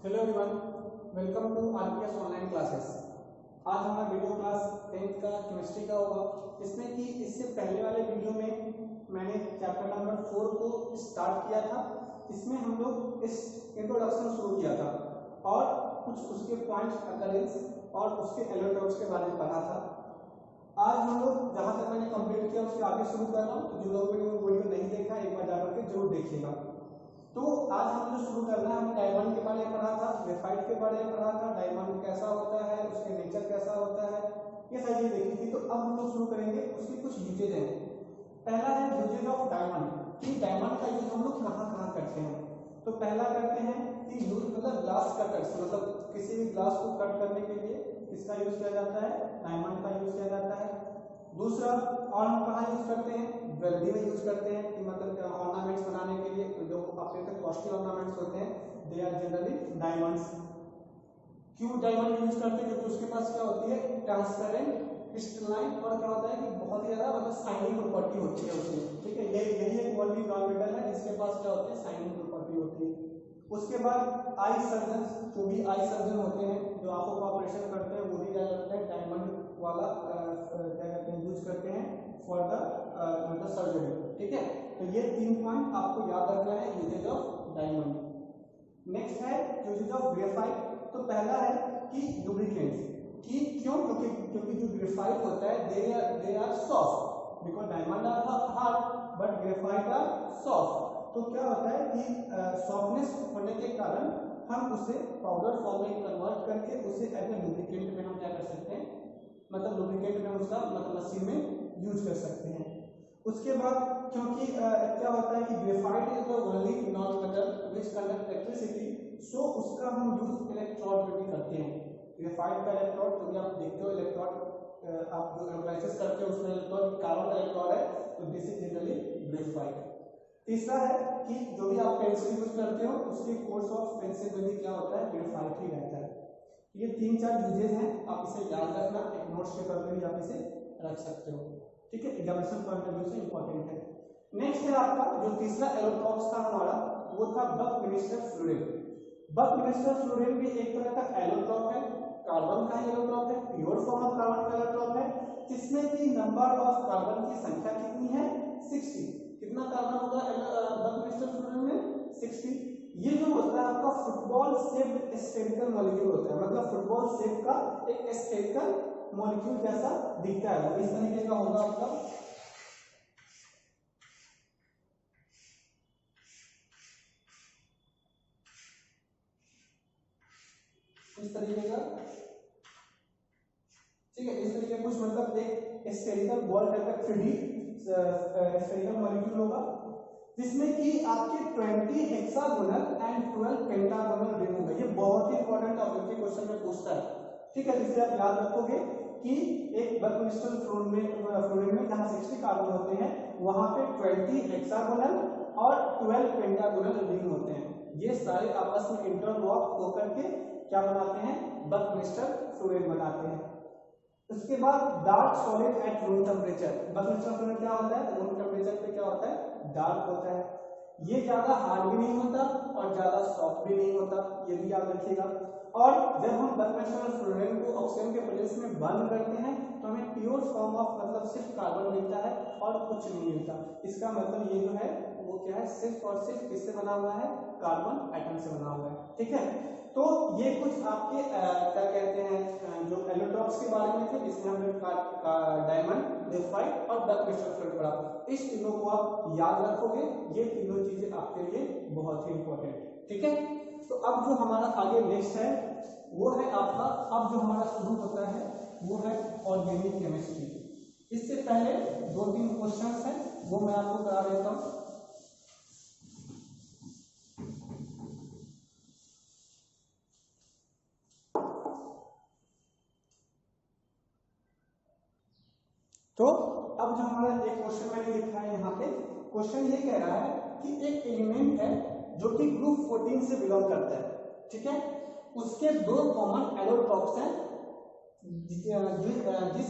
Hello everyone, welcome to RPS online classes. आज हमारा video class 10th का chemistry का होगा। इसमें कि इससे पहले वाले वीडियो में मैंने चैप्टर नंबर 4 को स्टार्ट किया था। इसमें हम लोग इस इंट्रोडक्शन शुरू किया था और कुछ उसके पॉइंट्स अकरेंस और उसके एलोट्रॉप्स के बारे में पढ़ा था। आज हम लोग जहाँ तक मैंने कंप्लीट किया उसके आगे शुरू कर रहा हूँ। तो जो लोग वीडियो नहीं देखा एक बार जाकर के जरूर देखिएगा। तो आज हम जो शुरू करना है, हमने डायमंड के बारे में पढ़ा था, ग्रेफाइट के बारे में पढ़ा था, डायमंड कैसा होता है, उसके नेचर कैसा होता है, ये सारी चीजें देखी थी। तो अब हम लोग शुरू करेंगे उसके कुछ यूजेज हैं। पहला है यूजेज ऑफ डायमंड, कि डायमंड का यूज हम लोग कहाँ कहाँ करते हैं। तो पहला करते हैं कि यूज मतलब ग्लास कटर्स, मतलब किसी भी ग्लास को कट करने के लिए इसका यूज किया जाता है, डायमंड का यूज किया जाता है। दूसरा, और हम कहाँ यूज करते हैं, ज्वेलरी में यूज करते हैं, कि मतलब ऑर्नामेंट्स बनाने के लिए जो अपने कॉस्टली ऑर्नामेंट्स होते हैं, दे आर जनरली डायमंड्स। क्यों डायमंड यूज करते हैं? क्योंकि उसके पास क्या होती है, ट्रांसपेरेंट, क्रिस्टलाइन, और क्या होता है कि बहुत ही ज्यादा मतलब शाइनिंग प्रॉपर्टी होती है उसमें। ठीक है, यही एक ओनली रॉ मेटल है जिसके पास क्या होती है, शाइनिंग प्रॉपर्टी होती है। उसके बाद आई सर्जन, जो भी आई सर्जन होते हैं जो आंखों का ऑपरेशन करते हैं, वो भी क्या करते हैं, डायमंड वाला क्या कहते हैं, यूज करते हैं फॉर द सर्जरी। ठीक है, तो ये 3 पॉइंट आपको याद रखना है यूजेज ऑफ डायमंड। नेक्स्ट है यूजेज ऑफ ग्रेफाइट। तो पहला है कि लुब्रिकेंट्स, कि क्यों, क्योंकि जो ग्रेफाइट होता है they are soft, because diamond are hard but graphite are soft. तो क्या होता है कि सॉफ्टनेस होने के कारण हम उसे पाउडर फॉर्म में कन्वर्ट करके उसे एज ए लुब्रिकेंट में हम क्या कर सकते हैं, मतलब लुब्रिकेंट में उसका मतलब मशीन में यूज कर सकते हैं। उसके बाद क्योंकि क्या होता है कि graphite is the only non metal which conduct electricity, so उसका हम यूज इलेक्ट्रोड में भी करते हैं। ग्रेफाइट का इलेक्ट्रोड, क्योंकि आप देखते हो इलेक्ट्रोड आप जो एनालिसिस करते हो उसमें इलेक्ट्रोड कार्बन इलेक्ट्रोड है, तो दिस इज जनरली ग्रेफाइट। तीसरा है कि जो भी आप पेंसिल यूज करते हो उसके कोर्स ऑफ पेंसिल में भी क्या होता है, ग्रेफाइट ही रहता है। ये 3-4 यूजेज हैं, आप इसे याद रखना, एक नोट्स के तौर पे भी आप इसे रख सकते हो। ठीक है, एग्जामिनेशन पॉइंट ऑफ व्यू से इंपॉर्टेंट है। नेक्स्ट है आपका जो तीसरा एलोट्रॉप्स था हमारा, वो था बकमिनिस्टर फ्लोरीन। बकमिनिस्टर फ्लोरीन भी एक तरह का एलोट्रॉप है, कार्बन का एलोट्रॉप है, प्योर फॉर्म ऑफ कार्बन का एलोट्रॉप है, जिसमें कि नंबर ऑफ कार्बन की संख्या कितनी है, 60। कितना कार्बन होगा बकमिनिस्टर फ्लोरीन में, 60। ये जो होता है आपका फुटबॉल शेप स्फेरिकल मॉलिक्यूल होता है, मतलब फुटबॉल शेप का एक स्फेरिकल मॉलिक्यूल जैसा दिखता है, वो इस तरीके का होगा आपका। इस तरीके का, ठीक है, इस तरीके कुछ मतलब एक स्फेरिकल बॉल टाइप का 3D स्फेरिकल मॉलिक्यूल होगा, जिसमें कि आपके 20 हेक्सागोनल एंड 12 पेंटागोनल रिंग होंगे। ये बहुत ही इंपॉर्टेंट ऑब्जेक्टिव क्वेश्चन में पूछता है। ठीक है, जिसे आप याद रखोगे कि एक बकमिनिस्टर फ्लोरीन में जहां 60 कार्बन होते हैं वहां पे 20 हेक्सागोनल और 12 पेंटागोनल रिंग होते हैं। ये सारे आपस में इंटरलॉक होकर के क्या बनाते हैं, बकमिनिस्टर फ्लोरीन बनाते हैं। उसके बाद dark solid at room temperature. Buckminster fullerene क्या होता है, रूम टेम्परेचर पे क्या होता है, डार्क होता है। ये ज्यादा हार्ड भी नहीं होता और ज्यादा सॉफ्ट भी नहीं होता, ये भी याद रखिएगा। और जब हम बकमिनिस्टर फ्लोरीन को ऑक्सीजन के प्रेजेंस में बर्न करते हैं तो हमें प्योर फॉर्म ऑफ मतलब सिर्फ कार्बन मिलता है और कुछ नहीं मिलता। इसका मतलब ये जो है वो क्या है, सिर्फ और सिर्फ किससे बना हुआ है, कार्बन एटम से बना हुआ है। ठीक है, तो ये कुछ आपके क्या कहते हैं जो एलोट्रॉप्स के बारे में थे, जिसमें हमने डायमंड, ग्रेफाइट और बकमिनिस्टर फ्लोरीन पढ़ा। इस तीनों को आप याद रखोगे, ये तीनों चीजें आपके लिए बहुत ही इंपॉर्टेंट। ठीक है, तो अब जो हमारा आगे नेक्स्ट है वो है आपका, अब जो हमारा शुरू होता है वो है ऑर्गेनिक केमिस्ट्री। इससे पहले 2-3 क्वेश्चंस हैं वो मैं आपको करा देता हूं। तो अब जो हमारा एक क्वेश्चन मैंने लिखा है यहाँ पे, क्वेश्चन ये कह रहा है कि एक एलिमेंट है जो कि ग्रुप 14 से बिलोंग करता है। ठीक है, उसके 2 कॉमन एलोट्रॉप्स हैं, जिस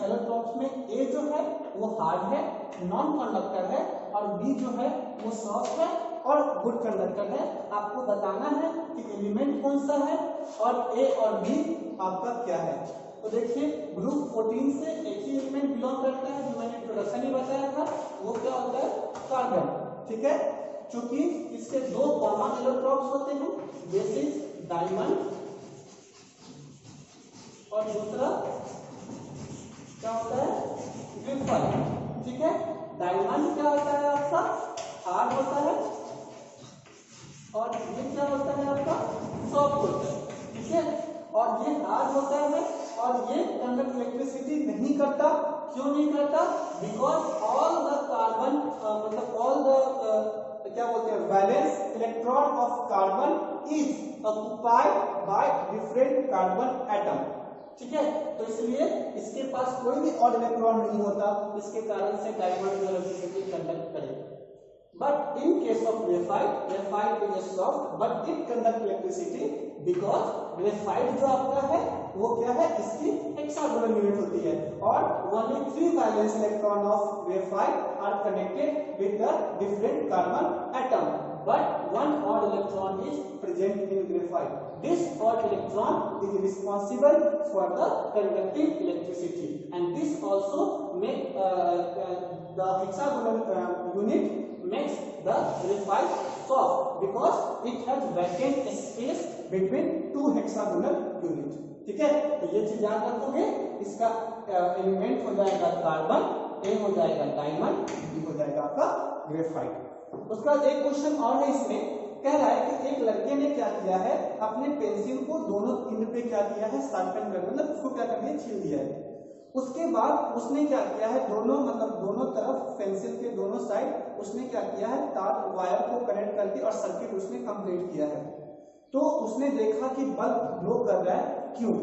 एलोट्रॉप्स में ए जो है वो हार्ड है, नॉन कंडक्टर है, और बी जो है वो सॉफ्ट है और गुड कंडक्टर है। आपको बताना है कि एलिमेंट कौन सा है और ए और बी आपका क्या है। तो देखिए ग्रुप 14 से एक ही एलिमेंट बिलोंग करता है, जो मैंने इंट्रोडक्शन ही बताया था, वो क्या होता है, कार्बन। ठीक है, क्योंकि इसके दो कॉमन इलेक्ट्रॉन्स होते हैं, दिस इज डायमंड और दूसरा क्या होता है, ग्रेफाइट। ठीक है, डायमंड क्या होता है आपका, हार्ड होता है और ये क्या होता है आपका, सॉफ्ट होता है। ठीक है, और ये हार्ड होता है और ये कंडक्ट इलेक्ट्रिसिटी नहीं करता। क्यों नहीं करता, बिकॉज ऑल द कार्बन मतलब ऑल द क्या बोलते हैं, valence electron of carbon is occupied by different carbon atom. ठीक है, तो इसलिए इसके पास कोई भी और इलेक्ट्रॉन नहीं होता, इसके कारण से डायमंड इलेक्ट्रिसिटी कंडक्ट करेगा। But in case of graphite is soft but it conduct electricity because graphite जो आपका है वो क्या है, इसकी hexagonal unit होती है और only 3 valence electron of graphite are connected with the different carbon atom, but one odd electron is present in graphite. This odd electron is responsible for the conducting electricity, and this also make the hexagonal unit makes the graphite soft because it has vacant space between two hexagonal units. ठीक है, तो ये चीज याद रखोगे। इसका element हो जाएगा कार्बन, ए हो जाएगा डायमंड, बी हो जाएगा आपका ग्रेफाइट। उसके बाद एक क्वेश्चन और है, इसमें कह रहा है कि एक लड़के ने क्या किया है, अपने पेंसिल को दोनों एंड पे क्या किया है, शार्पन कर, मतलब उसको क्या कर दिया, छील दिया है। उसके बाद उसने क्या किया है, दोनों मतलब दोनों तरफ पेंसिल के दोनों साइड उसने क्या किया है, तार वायर को कनेक्ट कर दिया और सर्किट उसने कंप्लीट किया है। तो उसने देखा कि बल्ब ग्लो कर रहा है, क्यों?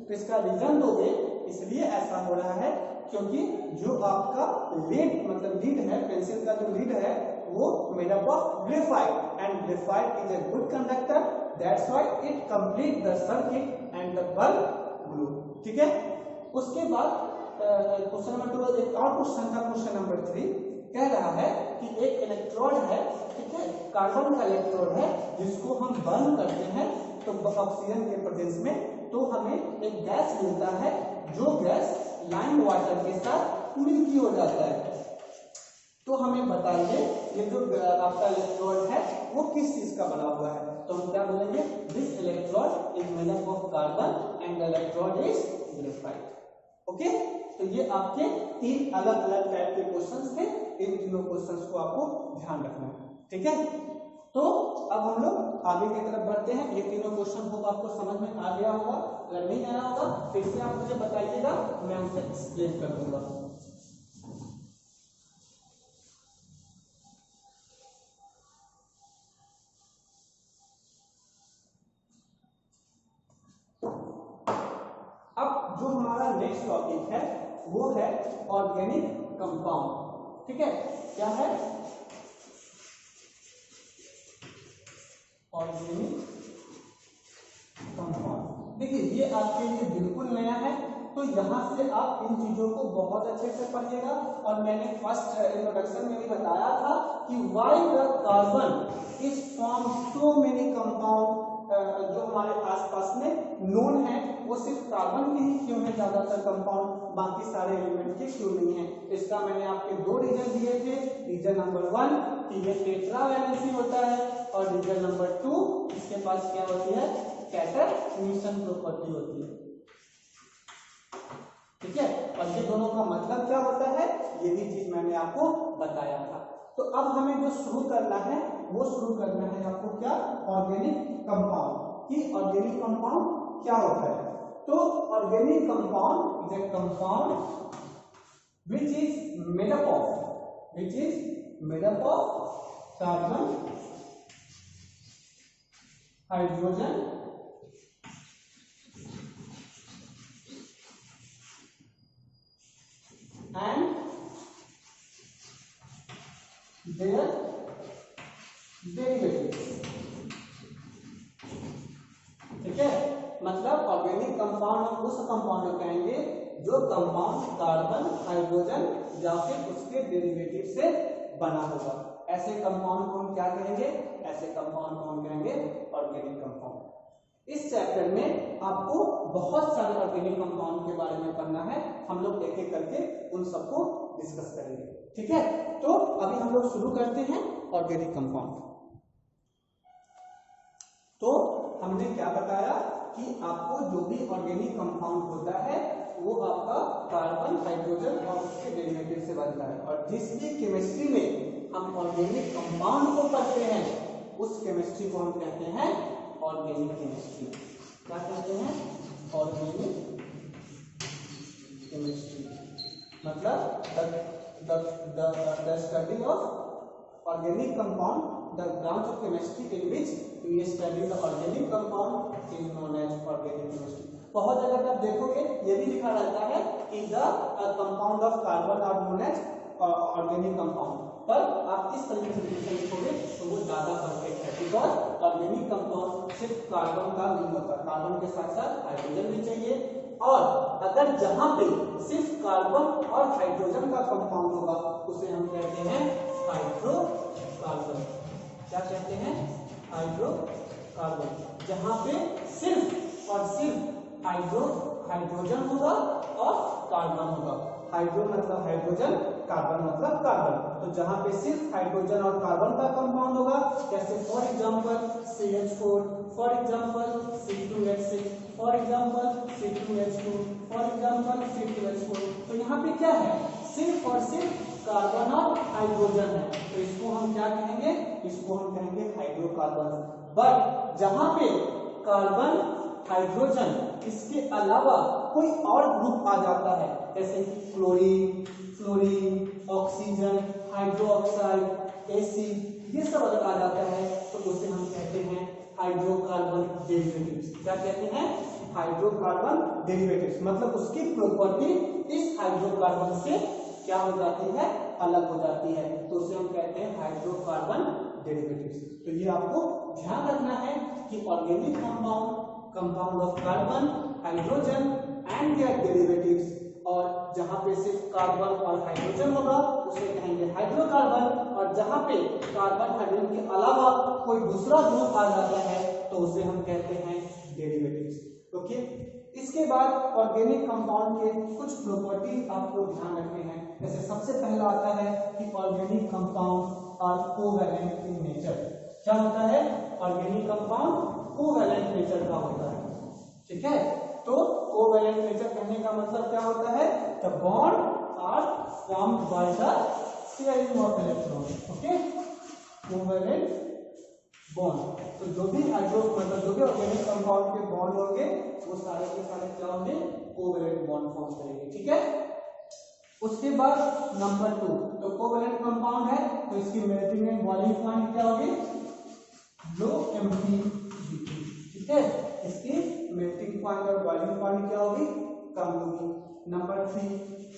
तो इसका रीजन दोगे, इसलिए ऐसा हो रहा है क्योंकि जो आपका लीड मतलब लीड है, पेंसिल का जो लीड है वो made up of graphite and graphite is a good conductor, that's why it complete the circuit and the bulb glow. ठीक है, उसके बाद क्वेश्चन नंबर 2 एक और क्वेश्चन था, क्वेश्चन नंबर 3 कह रहा है कि एक इलेक्ट्रोड है, ठीक है, कार्बन का इलेक्ट्रोड है, जिसको हम बर्न करते हैं तो ऑक्सीजन के प्रेजेंस में, तो हमें एक गैस मिलता है, जो गैस लाइम वाटर के साथ मिल्की हो जाता है। तो हमें बताइए ये जो आपका इलेक्ट्रोड है वो किस चीज का बना हुआ है। तो हम क्या बोलेंगे, this electrode is made up of carbon and the electrode is graphite. Okay, तो ये आपके 3 अलग अलग टाइप के क्वेश्चंस थे, इन तीनों क्वेश्चंस को आपको ध्यान रखना है। ठीक है, तो अब हम लोग आगे की तरफ बढ़ते हैं। ये तीनों क्वेश्चन को आपको समझ में आ गया होगा, अगर नहीं आया होगा फिर से आप मुझे बताइएगा, मैं उसे एक्सप्लेन कर दूंगा। अब जो हमारा नेक्स्ट टॉपिक है वो है ऑर्गेनिक कंपाउंड। ठीक है, क्या है, ऑर्गेनिक कंपाउंड। देखिए ये आपके लिए बिल्कुल नया है, तो यहाँ से आप इन चीजों को बहुत अच्छे से पढ़िएगा। और मैंने फर्स्ट इंट्रोडक्शन में भी बताया था कि why the carbon is form so many compound, जो हमारे आसपास में नोन है वो सिर्फ कार्बन के ही क्यों है ज्यादातर कंपाउंड, बाकी सारे एलिमेंट के क्यों नहीं है। इसका मैंने आपके 2 रीजन दिए थे। रीजन नंबर 1 कि ये टेट्रा वैलेंसी होता है, और रीजन नंबर 2 इसके पास क्या होती है, कैटाइनेशन प्रॉपर्टी होती है। ठीक है, और ये दोनों का मतलब क्या होता है, ये भी चीज मैंने आपको बताया था। तो अब हमें जो शुरू करना है वो शुरू करना है आपको क्या, ऑर्गेनिक कंपाउंड। कि ऑर्गेनिक कंपाउंड क्या होता है। तो organic compound is a compound which is made up of carbon, hydrogen and their derivatives। ठीक है, मतलब ऑर्गेनिक कंपाउंड हम उस कंपाउंड को कहेंगे जो कंपाउंड कार्बन, हाइड्रोजन या फिर उसके डेरिवेटिव से बना होगा। ऐसे कंपाउंड को हम क्या कहेंगे? ऐसे कंपाउंड को हम कहेंगे ऑर्गेनिक कंपाउंड। इस चैप्टर में आपको बहुत सारे ऑर्गेनिक कंपाउंड के बारे में पढ़ना है। हम लोग एक एक करके उन सबको डिस्कस करेंगे, ठीक है। तो अभी हम लोग शुरू करते हैं ऑर्गेनिक कंपाउंड। तो हमने क्या बताया कि आपको जो भी ऑर्गेनिक कंपाउंड होता है वो आपका कार्बन, हाइड्रोजन और उसके डेरिवेटिव से बनता है। और जिस भी केमिस्ट्री में हम ऑर्गेनिक कंपाउंड को पढ़ते हैं उस केमिस्ट्री को हम कहते हैं ऑर्गेनिक केमिस्ट्री। क्या कहते हैं? Organic chemistry. मतलब the study of organic compound, the branch of chemistry in which we study the organic compound is known as organic chemistry. बहुत जगह पे आप देखोगे ये भी लिखा रहता है कि the compound of carbon are known as organic compound, पर आप इस तरीके से लिखोगे तो वो ज्यादा परफेक्ट है। बिकॉज ऑर्गेनिक कंपाउंड सिर्फ कार्बन का नहीं होता, कार्बन के साथ साथ हाइड्रोजन भी चाहिए। और अगर जहां पे सिर्फ कार्बन और हाइड्रोजन का कंपाउंड होगा उसे हम कहते हैं हाइड्रोकार्बन। क्या कहते हैं? हाइड्रोकार्बन। जहां पे सिर्फ और सिर्फ हाइड्रोजन होगा और कार्बन होगा। हाइड्रो मतलब हाइड्रोजन, कार्बन मतलब कार्बन। तो जहां पे सिर्फ हाइड्रोजन और कार्बन का कंपाउंड होगा, जैसे for example CH4, for example C2H6, for example C2H2, for example C2H4। तो यहाँ पे क्या है? सिर्फ और सिर्फ कार्बन और हाइड्रोजन है, तो इसको हम क्या कहेंगे? इसको हम कहेंगे हाइड्रोकार्बन। बट जहां पे कार्बन, हाइड्रोजन इसके अलावा कोई और ग्रुप आ जाता है, जैसे chlorine, fluorine, oxygen, hydroxide, acid, ये सब अगर आ जाता है तो उसे हम कहते हैं हाइड्रोकार्बन डेरिवेटिव्स। क्या कहते हैं? Hydrocarbon derivatives. मतलब उसकी प्रॉपर्टी इस हाइड्रोकार्बन से क्या हो जाती है? अलग हो जाती है, तो उसे हम कहते हैं हाइड्रोकार्बन डेरिवेटिव्स। तो ये आपको ध्यान रखना है कि organic compound of carbon, hydrogen and their derivatives, और जहां पे सिर्फ कार्बन और हाइड्रोजन होगा उसे कहेंगे हाइड्रोकार्बन, और जहां पे कार्बन हाइड्रोजन के अलावा कोई दूसरा ग्रुप आ जाता है तो उसे हम कहते हैं डेरिवेटिव्स। ओके। इसके बाद ऑर्गेनिक कंपाउंड के कुछ प्रॉपर्टी आपको ध्यान रखने हैं। जैसे सबसे पहला आता है कि organic compound are covalent in nature. क्या होता है? ऑर्गेनिक कंपाउंड कोवैलेंट नेचर का होता है, ठीक है। तो कोवैलेंट नेचर कहने का मतलब क्या होता है? The bond are formed by the sharing of electron. Okay, covalent bond. तो जो भी मतलब जो भी ऑर्गेनिक कंपाउंड के बॉन्ड होंगे वो सारे के सारे क्या होंगे? कोवैलेंट बॉन्ड फॉर्म करेंगे, ठीक है। उसके बाद नंबर 2, तो कोवैलेंट कंपाउंड है तो इसकी मेल्टिंग एंड बॉइलिंग पॉइंट क्या होगी? लो MTBT, ठीक है। इसकी मेल्टिंग पॉइंट और बॉइलिंग पॉइंट क्या होगी? कम होगी। नंबर 3,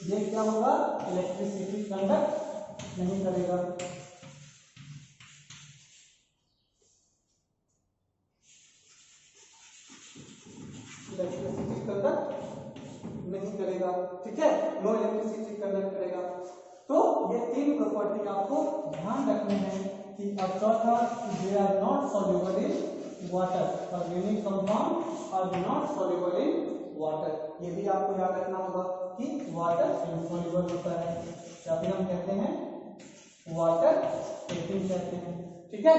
ये क्या होगा? इलेक्ट्रिसिटी कंडक्ट नहीं करेगा। इलेक्ट्रिसिटी कंडक्ट नहीं करेगा, ठीक है। नो इलेक्ट्रिसिटी कंडक्ट करेगा। तो ये 3 प्रॉपर्टी आपको ध्यान रखने हैं कि अब चौथा, they are not soluble in water. Organic compound are not soluble in water. ये भी आपको याद रखना होगा कि वाटर इनसॉल्युबल होता है, या फिर हम कहते हैं वाटर स्टेटिंग कहते हैं, ठीक है।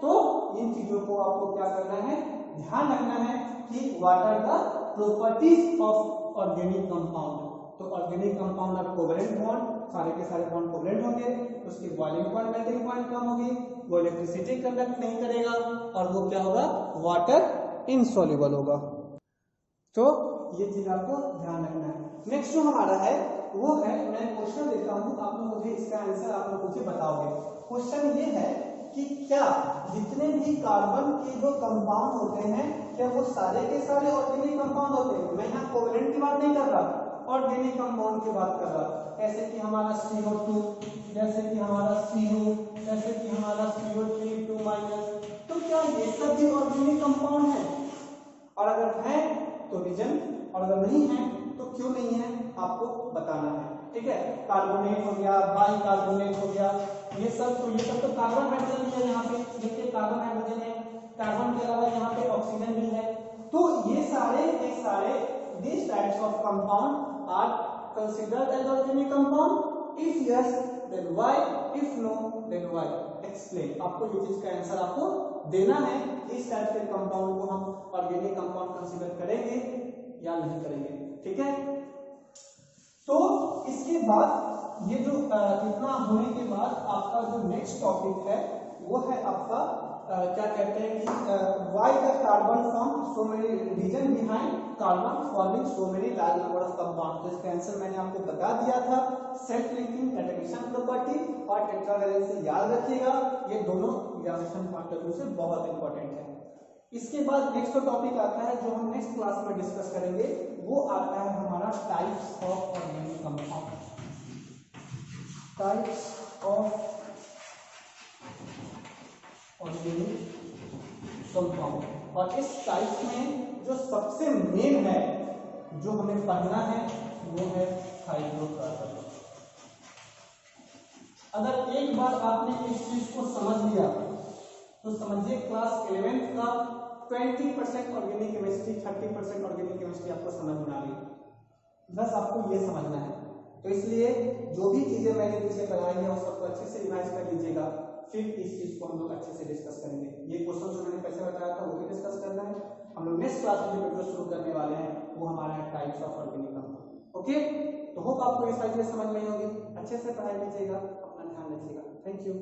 तो इन चीजों को आपको क्या करना है? ध्यान रखना है कि what are the properties of organic compound. तो organic compound are covalent bond, सारे के सारे बॉन्ड कोवैलेंट होंगे, उसकी बॉइलिंग पॉइंट, मेल्टिंग पॉइंट कम होगी, वो इलेक्ट्रिसिटी कंडक्ट नहीं करेगा, और वो क्या होगा? वाटर इनसॉल्युबल होगा। तो ये चीज आपको ध्यान रखना है। नेक्स्ट जो हमारा है वो है, मैं क्वेश्चन देता हूं, आप लोग मुझे इसका आंसर आप लोग मुझे बताओगे। क्वेश्चन ये है कि क्या जितने भी कार्बन के जो कंपाउंड होते हैं क्या वो सारे के सारे ऑर्गेनिक कंपाउंड होते हैं? मैं यहाँ कोवैलेंट की बात नहीं कर रहा, ऑर्गेनिक कंपाउंड की बात कर रहा। ऐसे कि हमारा CO2, जैसे कि हमारा CO, जैसे कि हमारा CO3 तो क्या ये सब भी ऑर्गेनिक कंपाउंड है? और अगर है तो रीजन, और अगर नहीं है तो क्यों नहीं है, आपको बताना है। ठीक है, कार्बोनेट हो गया, बाइकार्बोनेट हो गया, ये सब तो कार्बन हाइड्रोजन भी है यहाँ पे, देखिए कार्बन हाइड्रोजन है, कार्बन के अलावा यहाँ पे ऑक्सीजन भी है। तो ये सारे these types of compound are considered as organic compound? If yes, then why? If no, then why? Explain. आपको ये चीज का आंसर आपको देना है, इस टाइप के कंपाउंड को हम ऑर्गेनिक कंपाउंड कंसीडर करेंगे या नहीं करेंगे, ठीक है। तो इसके बाद ये जो इतना होने के बाद आपका जो नेक्स्ट टॉपिक है वो है आपका क्या कहते हैं कि why the carbon form so many reason behind carbon forming so many large number of compound. तो इसका आंसर मैंने आपको बता दिया था, सेल्फ लिंकिंग, कैटेगरीशन प्रॉपर्टी और टेट्रावैलेंस से याद रखिएगा, ये दोनों एग्जामिनेशन पॉइंट ऑफ व्यू से बहुत इंपॉर्टेंट है। इसके बाद नेक्स्ट टॉपिक आता है जो हम नेक्स्ट क्लास में डिस्कस करेंगे, वो आता है हमारा types of organic compound. Types of organic compound, और इस टाइप में जो सबसे मेन है जो हमें पढ़ना है वो है हाइड्रोकार्बन। अगर एक बार आपने इस चीज को समझ लिया तो समझिए क्लास 11th का 20% ऑर्गेनिक केमिस्ट्री, 30% ऑर्गेनिक केमिस्ट्री आपको समझ में आ गई। बस आपको ये समझना है। तो इसलिए जो भी चीजें मैंने पीछे पढ़ाई है उस सबको अच्छे से रिवाइज कर लीजिएगा, फिर इस चीज को हम लोग अच्छे से डिस्कस करेंगे। ये क्वेश्चन जो मैंने पहले बताया था वो भी डिस्कस करना है। हम लोग नेक्स्ट क्लास में जो वीडियो शुरू करने वाले हैं वो हमारा है types of organic compound. Okay, तो होप आपको ये सारी चीजें समझ में आई होगी। अच्छे से पढ़ाई लीजिएगा, अपना ध्यान रखिएगा। Thank you.